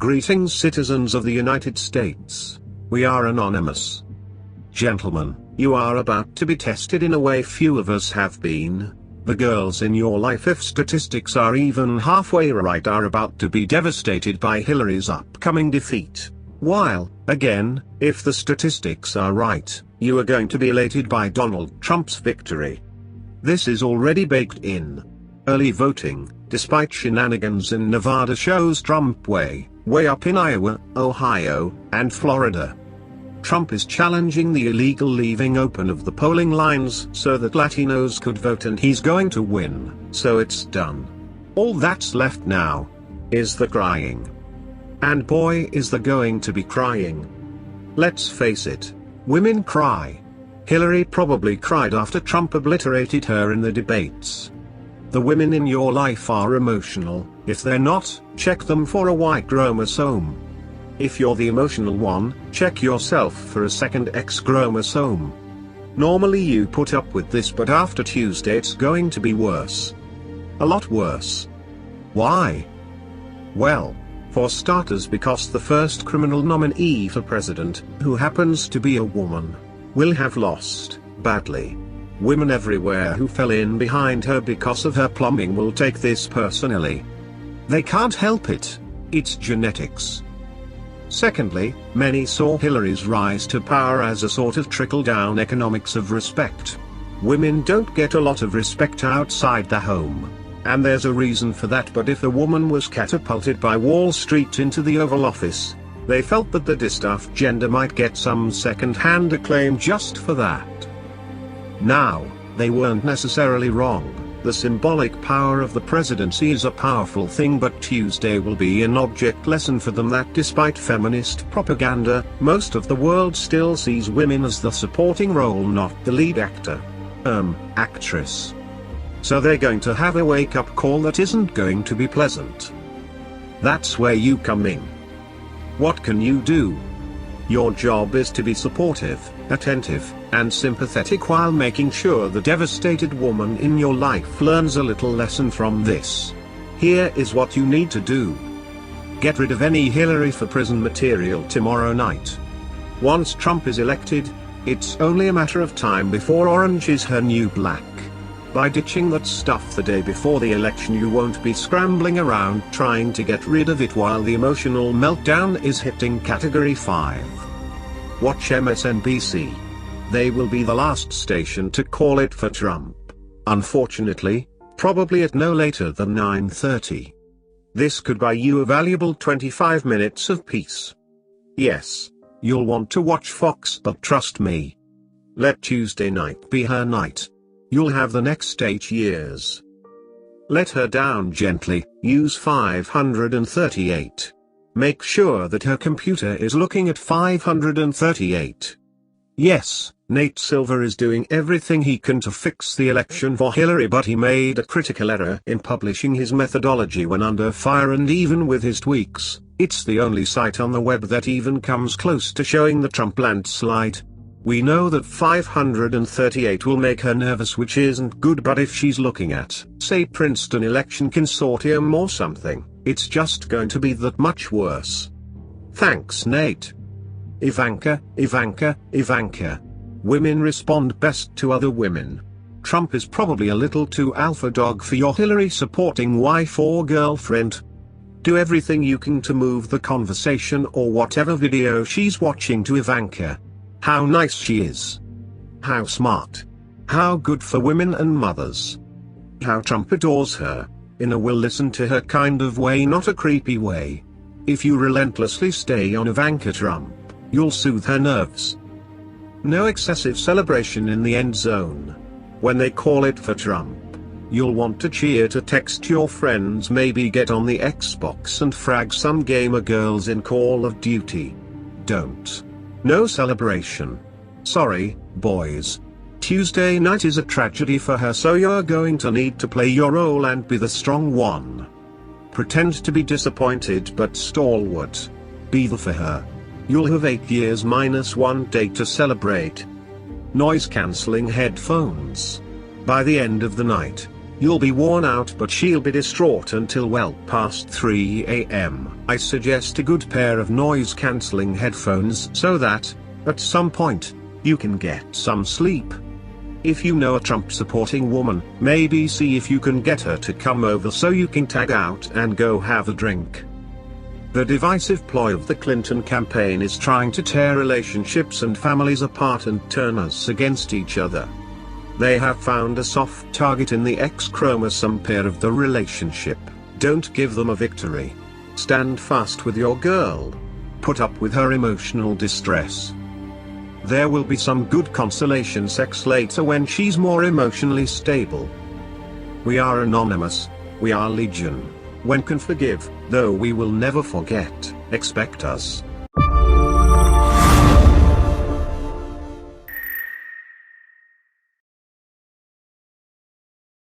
Greetings, citizens of the United States. We are anonymous. Gentlemen, you are about to be tested in a way few of us have been. The girls in your life, if statistics are even halfway right, are about to be devastated by Hillary's upcoming defeat. While, again, if the statistics are right, you are going to be elated by Donald Trump's victory. This is already baked in. Early voting, despite shenanigans in Nevada, shows Trump way up in Iowa, Ohio, and Florida. Trump is challenging the illegal leaving open of the polling lines so that Latinos could vote, and he's going to win, so it's done. All that's left now is the crying. And boy, is there going to be crying. Let's face it, women cry. Hillary probably cried after Trump obliterated her in the debates. The women in your life are emotional. If they're not, check them for a Y chromosome. If you're the emotional one, check yourself for a second X chromosome. Normally you put up with this, but after Tuesday it's going to be worse. A lot worse. Why? Well, for starters, because the first criminal nominee for president, who happens to be a woman, will have lost badly. Women everywhere who fell in behind her because of her plumbing will take this personally. They can't help it. It's genetics. Secondly, many saw Hillary's rise to power as a sort of trickle-down economics of respect. Women don't get a lot of respect outside the home. And there's a reason for that, but if a woman was catapulted by Wall Street into the Oval Office, they felt that the distaff gender might get some second-hand acclaim just for that. Now, they weren't necessarily wrong. The symbolic power of the presidency is a powerful thing, but Tuesday will be an object lesson for them that despite feminist propaganda, most of the world still sees women as the supporting role, not the lead actress. So they're going to have a wake-up call that isn't going to be pleasant. That's where you come in. What can you do? Your job is to be supportive, attentive, and sympathetic while making sure the devastated woman in your life learns a little lesson from this. Here is what you need to do. Get rid of any Hillary for prison material tomorrow night. Once Trump is elected, it's only a matter of time before orange is her new black. By ditching that stuff the day before the election, you won't be scrambling around trying to get rid of it while the emotional meltdown is hitting Category 5. Watch MSNBC. They will be the last station to call it for Trump. Unfortunately, probably at no later than 9:30. This could buy you a valuable 25 minutes of peace. Yes, you'll want to watch Fox, but trust me. Let Tuesday night be her night. You'll have the next 8 years. Let her down gently, use 538. Make sure that her computer is looking at 538. Yes, Nate Silver is doing everything he can to fix the election for Hillary, but he made a critical error in publishing his methodology when under fire, and even with his tweaks, it's the only site on the web that even comes close to showing the Trump landslide. We know that 538 will make her nervous, which isn't good, but if she's looking at, say, Princeton Election Consortium or something, it's just going to be that much worse. Thanks, Nate. Ivanka. Women respond best to other women. Trump is probably a little too alpha dog for your Hillary supporting wife or girlfriend. Do everything you can to move the conversation or whatever video she's watching to Ivanka. How nice she is. How smart. How good for women and mothers. How Trump adores her, in a will listen to her kind of way, not a creepy way. If you relentlessly stay on Ivanka Trump, you'll soothe her nerves. No excessive celebration in the end zone. When they call it for Trump, you'll want to cheer, to text your friends, maybe get on the Xbox and frag some gamer girls in Call of Duty. Don't. No celebration. Sorry, boys. Tuesday night is a tragedy for her, so you're going to need to play your role and be the strong one. Pretend to be disappointed but stalwart. Be there for her. You'll have 8 years minus 1 day to celebrate. Noise-cancelling headphones. By the end of the night, You'll be worn out, but she'll be distraught until well past 3 a.m. I suggest a good pair of noise-cancelling headphones so that, at some point, you can get some sleep. If you know a Trump-supporting woman, maybe see if you can get her to come over so you can tag out and go have a drink. The divisive ploy of the Clinton campaign is trying to tear relationships and families apart and turn us against each other. They have found a soft target in the X chromosome pair of the relationship. Don't give them a victory. Stand fast with your girl. Put up with her emotional distress. There will be some good consolation sex later when she's more emotionally stable. We are anonymous. We are legion. When can forgive, though we will never forget. Expect us.